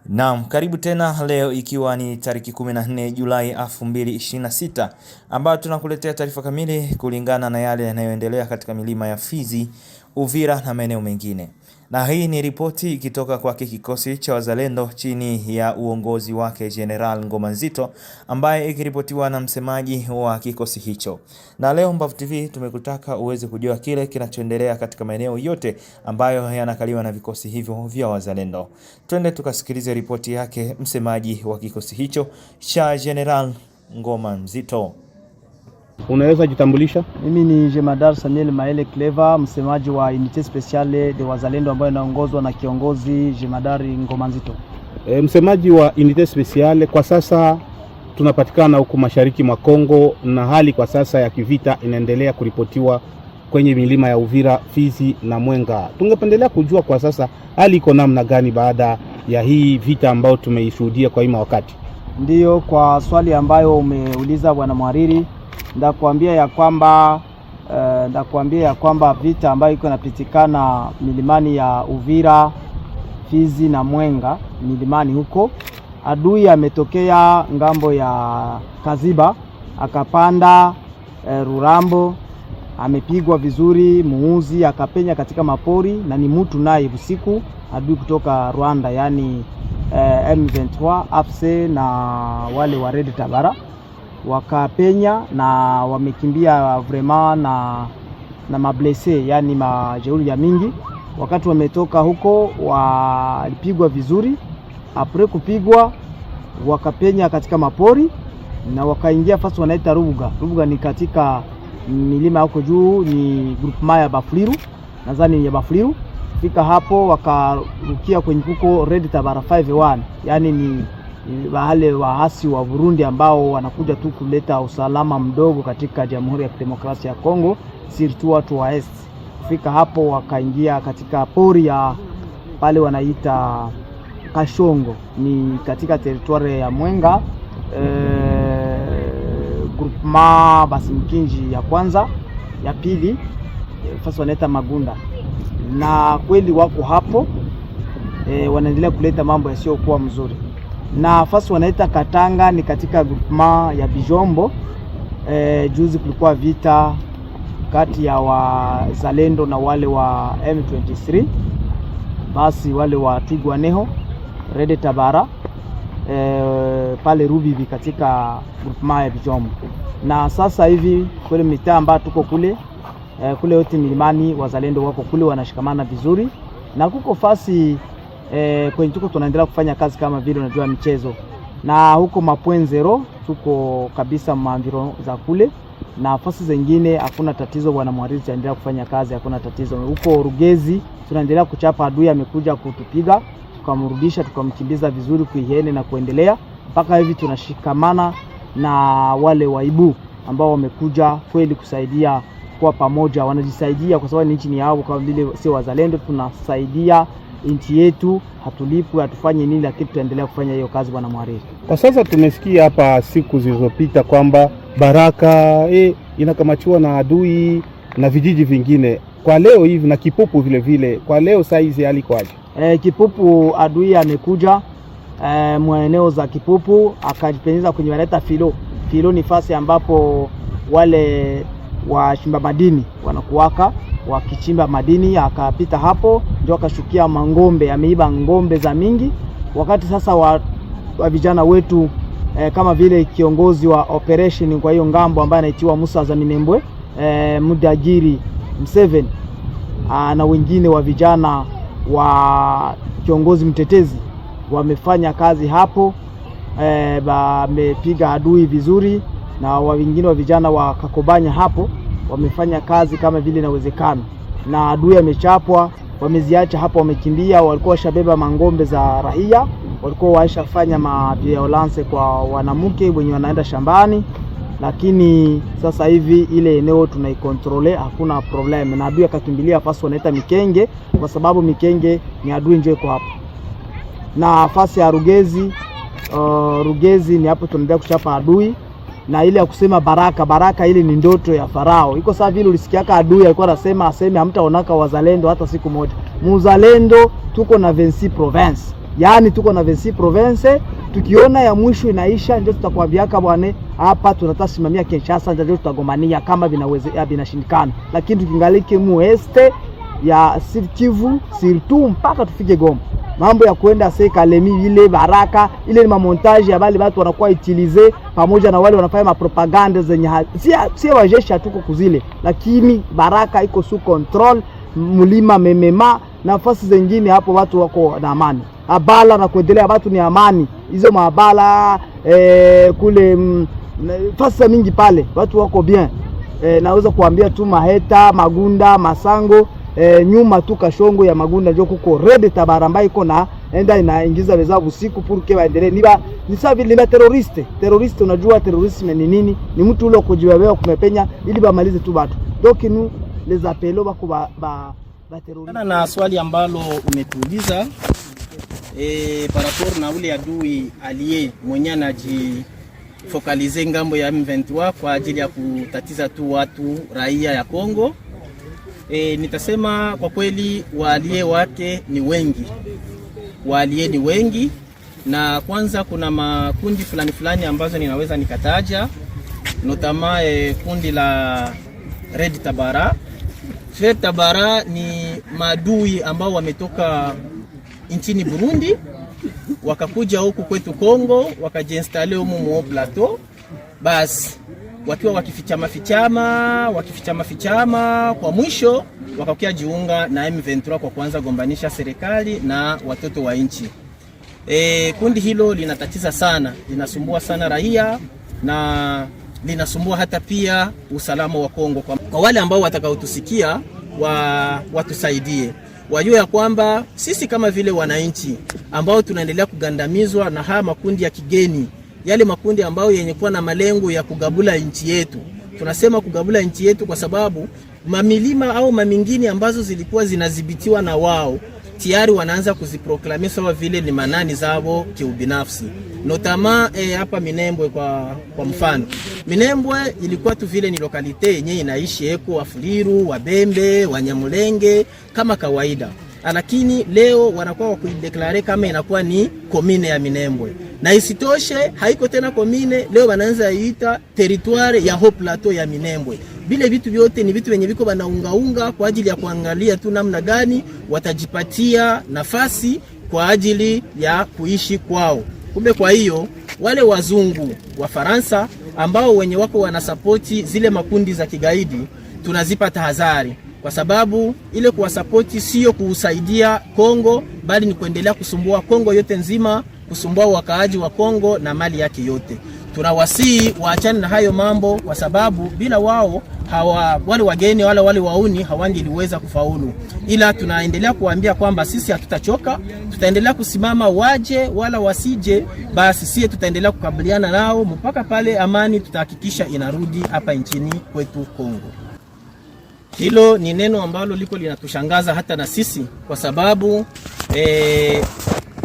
Naam, karibu tena leo ikiwa ni tariki 14 Julai 2026 ambayo tunakuletea taarifa kamili kulingana na yale yanayoendelea katika milima ya Fizi, Uvira na maeneo mengine. Na hii ni ripoti ikitoka kwa kikosi cha wazalendo chini ya uongozi wake General Ngoma Nzito, ambaye ikiripotiwa na msemaji wa kikosi hicho. Na leo Mbavu TV tumekutaka uweze kujua kile kinachoendelea katika maeneo yote ambayo yanakaliwa na vikosi hivyo vya wazalendo. Twende tukasikilize ripoti yake msemaji wa kikosi hicho cha General Ngoma Nzito. Unaweza jitambulisha? Mimi ni Jemadar Samuel Maele Clever, msemaji wa Unité Speciale de Wazalendo ambayo inaongozwa na kiongozi Jemadari Ngoma Nzito. Msemaji wa Unité Speciale, kwa sasa tunapatikana huko mashariki mwa Kongo na hali kwa sasa ya kivita inaendelea kuripotiwa kwenye milima ya Uvira, Fizi na Mwenga. Tungependelea kujua kwa sasa hali iko namna gani baada ya hii vita ambayo tumeishuhudia kwa hima wakati. Ndiyo, kwa swali ambayo umeuliza bwana mhariri, ndakuambia ya kwamba vita ambayo iko inapitikana milimani ya Uvira, Fizi na Mwenga, milimani huko, adui ametokea ngambo ya Kaziba akapanda Rurambo, amepigwa vizuri muuzi, akapenya katika mapori, na ni mtu naye usiku adui kutoka Rwanda, yani M23 AFC na wale wa Red Tabara wakapenya na wamekimbia vraiment na mablesse, yani majeuri ya mingi. Wakati wametoka huko walipigwa vizuri, apres kupigwa wakapenya katika mapori na wakaingia fasi wanaita Rubuga. Rubuga ni katika milima huko juu, ni groupement ya Bafuliru, nadhani ya Bafuliru. Fika hapo wakarukia kwenye kuko Red Tabara 51, yani ni wale waasi wa Burundi ambao wanakuja tu kuleta usalama mdogo katika Jamhuri ya Kidemokrasia ya Kongo, surtout watu wa Est. Fika hapo wakaingia katika pori ya pale wanaita Kashongo, ni katika territoire ya Mwenga, groupement Basimkinji ya kwanza, ya pili fasi wanaita Magunda. Na kweli wako hapo wanaendelea kuleta mambo yasiyokuwa mzuri. Na fasi wanaita Katanga ni katika groupement ya Bijombo. Juzi kulikuwa vita kati ya wazalendo na wale wa M23, basi wale wa Twigwaneho Red Tabara pale Rubibi katika groupement ya Bijombo. Na sasa hivi kule mitaa ambayo tuko kule kule yote milimani wazalendo wako kule wanashikamana vizuri, na kuko fasi kwenye tuko tunaendelea kufanya kazi kama vile unajua michezo, na huko mapoint zero tuko kabisa maandiro za kule, na fasi zingine hakuna tatizo. Bwana mhariri, tunaendelea kufanya kazi, hakuna tatizo. Huko Rugezi tunaendelea kuchapa adui, amekuja kutupiga tukamrudisha, tukamkimbiza vizuri kuihene na kuendelea mpaka hivi tunashikamana na wale waibu ambao wamekuja kweli kusaidia kwa pamoja, wanajisaidia kwa sababu nchi ni yao, kama vile sio wazalendo tunasaidia nchi yetu, hatulipu hatufanye nini, lakini tutaendelea kufanya hiyo kazi bwana mhariri. Kwa sasa tumesikia hapa siku zilizopita kwamba Baraka inakamatiwa na adui na vijiji vingine. Kwa leo hivi na Kipupu vile vile, kwa leo saizi hali kwaje? Kipupu adui amekuja mweneo za Kipupu akajipenyeza kwenye wanaita Filo. Filo ni fasi ambapo wale wachimba madini wanakuwaka wakichimba madini, akapita hapo ndio akashukia mangombe, ameiba ngombe za mingi. Wakati sasa wa vijana wetu kama vile kiongozi wa operation kwa hiyo ngambo ambaye anaitwa Musa za Minembwe, Mudagiri Mseveni na wengine wa vijana wa kiongozi mtetezi wamefanya kazi hapo, wamepiga adui vizuri, na wengine wa vijana wa Kakobanya hapo wamefanya kazi kama vile inawezekana, na adui amechapwa, wameziacha hapo, wamekimbia. Walikuwa washabeba mangombe za raia, walikuwa waishafanya violence kwa wanamke wenye wanaenda shambani, lakini sasa hivi ile eneo tunaikontrole, hakuna problem. Na adui akakimbilia fasi wanaita Mikenge, kwa sababu Mikenge ni adui njoo iko hapo. Na fasi ya Rugezi, Rugezi ni hapo tunaendelea kuchapa adui. Na ile ya kusema Baraka ile ni ndoto ya Farao. Iko sawa vile ulisikiaka adui alikuwa anasema hamtaonaka wazalendo hata siku moja. Muzalendo tuko na 26 province. Yaani tuko na 26 province, tukiona ya mwisho inaisha ndio tutakwambiaka bwana hapa tunatasimamia Kinshasa, ndio tutagomania kama binashindikana. Lakini tukingalike mueste ya Sud Kivu surtout mpaka tufike Goma. Mambo ya kwenda Kalemi ile Baraka ile ni mamontage ya bali watu wanakuwa utilize pamoja na wale wanafanya mapropaganda zenye si wajeshi hatuko kuzile, lakini Baraka iko sous control, mlima memema nafasi zingine hapo watu wako na amani. Abala na kuendelea watu ni amani. Hizo mabala kule fasa mingi pale watu wako bien. Naweza kuambia tu Maheta, Magunda, Masango, nyuma tu Kashongo ya Magunda ndio kuko Red Tabara ambayo iko na enda inaingiza weza usiku pour que waendelee. Ni sawa vile terroriste unajua terrorisme ni nini? Ni mtu ule kujiwewe kumepenya ili bamalize tu watu. Donc nous les appelons bako ba terroriste. Na swali ambalo umetuuliza par rapport na ule adui aliye mwenye anajifokalize ngambo ya M23 kwa ajili ya kutatiza tu watu raia ya Kongo. Nitasema kwa kweli waalie wake ni wengi. Waalie ni wengi, na kwanza kuna makundi fulani ambazo ninaweza nikataja, notama kundi la Red Tabara. Red Tabara ni maadui ambao wametoka nchini Burundi wakakuja huku kwetu Kongo wakajiinstale humu mu plateau, basi wakiwa wakifichama kwa mwisho wakakia jiunga na M23 kwa kuanza gombanisha serikali na watoto wa nchi. Kundi hilo linatatiza sana, linasumbua sana raia na linasumbua hata pia usalama wa Kongo. Kwa wale ambao watakaotusikia watusaidie, wajue ya kwamba sisi kama vile wananchi ambao tunaendelea kugandamizwa na haya makundi ya kigeni, yale makundi ambayo yenye kuwa na malengo ya kugabula nchi yetu. Tunasema kugabula nchi yetu kwa sababu mamilima au mamingini ambazo zilikuwa zinadhibitiwa na wao tayari wanaanza kuziproklame sawa vile ni manani zao kiubinafsi. Notama hapa Minembwe kwa mfano. Minembwe ilikuwa tu vile ni lokalite yenye inaishi eko Wafuliru, Wabembe, Wanyamulenge kama kawaida. Lakini leo wanakuwa wakuideklare kama inakuwa ni komine ya Minembwe. Na isitoshe haiko tena komine, leo wanaanza iita territoire ya Haut Plateau ya Minembwe. Bile vitu vyote ni vitu venye viko banaungaunga kwa ajili ya kuangalia tu namna gani watajipatia nafasi kwa ajili ya kuishi kwao. Kumbe kwa hiyo wale wazungu wa Faransa ambao wenye wako wanasapoti zile makundi za kigaidi tunazipa tahadhari, kwa sababu ile kuwasapoti sio kuusaidia Kongo, bali ni kuendelea kusumbua Kongo yote nzima, kusumbua wakaaji wa Kongo na mali yake yote. Tunawasii waachane na hayo mambo, kwa sababu bila wao wale wageni wale wauni hawangeliweza kufaulu. Ila tunaendelea kuambia kwamba sisi hatutachoka, tutaendelea kusimama, waje wala wasije, basi sisi tutaendelea kukabiliana nao mpaka pale amani tutahakikisha inarudi hapa nchini kwetu Kongo. Hilo ni neno ambalo liko linatushangaza hata na sisi, kwa sababu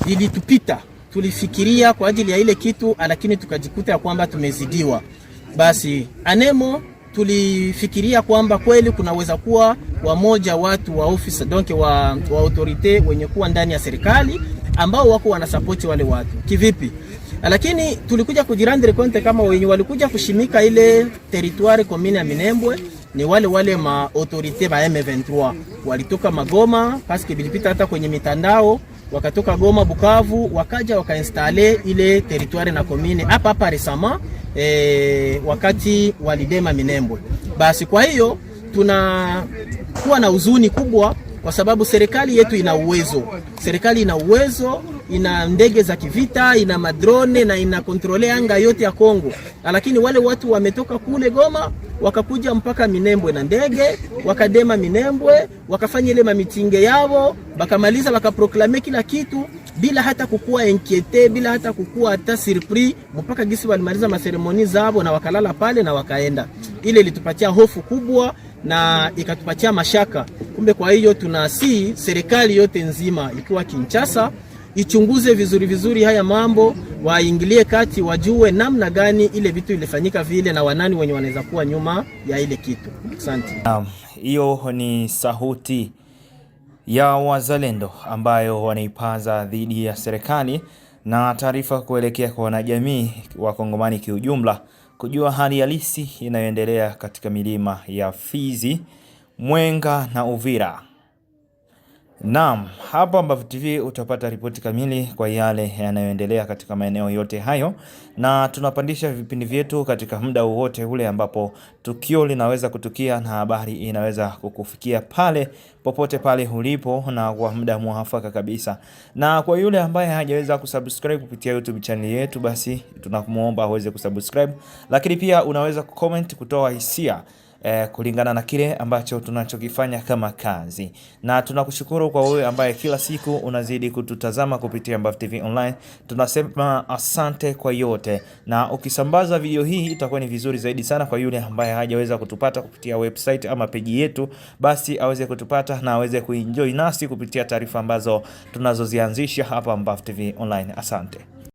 lilitupita. Tulifikiria kwa ajili ya ile kitu, lakini tukajikuta ya kwamba tumezidiwa. Basi anemo tulifikiria kwamba kweli kunaweza kuwa wamoja watu wa office donc wa autorite wenye kuwa ndani ya serikali ambao wako wanasapoti wale watu. Kivipi? Lakini tulikuja kujirandre konte kama wenye walikuja kushimika ile territoire commune ya Minembwe ni wale ma autorite ba M23 walitoka Magoma, paske bilipita hata kwenye mitandao, wakatoka Goma, Bukavu, wakaja wakainstale ile territoire na commune hapa resama wakati walidema Minembwe. Basi kwa hiyo tunakuwa na huzuni kubwa, kwa sababu serikali yetu ina uwezo, ina ndege za kivita, ina madrone na ina kontrole anga yote ya Kongo. Lakini wale watu wametoka kule Goma wakakuja mpaka Minembwe na ndege, wakadema Minembwe, wakafanya ile mamitinge yao, bakamaliza wakaproklame kila kitu bila hata kukua inquiete, bila hata kukua hata surpris, mpaka gisi walimaliza maseremoni zao na wakalala pale na wakaenda. Ile ilitupatia hofu kubwa na ikatupatia mashaka. Kumbe kwa hiyo tunasi serikali yote nzima ikiwa Kinshasa ichunguze vizuri haya mambo, waingilie kati, wajue namna gani ile vitu ilifanyika vile na wanani wenye wanaweza kuwa nyuma ya ile kitu. Asante. Hiyo ni sauti ya wazalendo ambayo wanaipaza dhidi ya serikali, na taarifa kuelekea kwa wanajamii wa Kongomani kiujumla kujua hali halisi inayoendelea katika milima ya Fizi, Mwenga na Uvira. Naam, hapa Ambavyo TV utapata ripoti kamili kwa yale yanayoendelea katika maeneo yote hayo, na tunapandisha vipindi vyetu katika muda wowote ule ambapo tukio linaweza kutukia na habari inaweza kukufikia pale popote pale ulipo na kwa muda muafaka kabisa. Na kwa yule ambaye hajaweza kusubscribe kupitia YouTube channel yetu, basi tunakumuomba aweze kusubscribe, lakini pia unaweza kucomment kutoa hisia kulingana na kile ambacho tunachokifanya kama kazi. Na tunakushukuru kwa wewe ambaye kila siku unazidi kututazama kupitia Ambavyo TV Online. Tunasema asante kwa yote, na ukisambaza video hii itakuwa ni vizuri zaidi sana kwa yule ambaye hajaweza kutupata kupitia website ama peji yetu, basi aweze kutupata na aweze kuenjoy nasi kupitia taarifa ambazo tunazozianzisha hapa Ambavyo TV Online. Asante.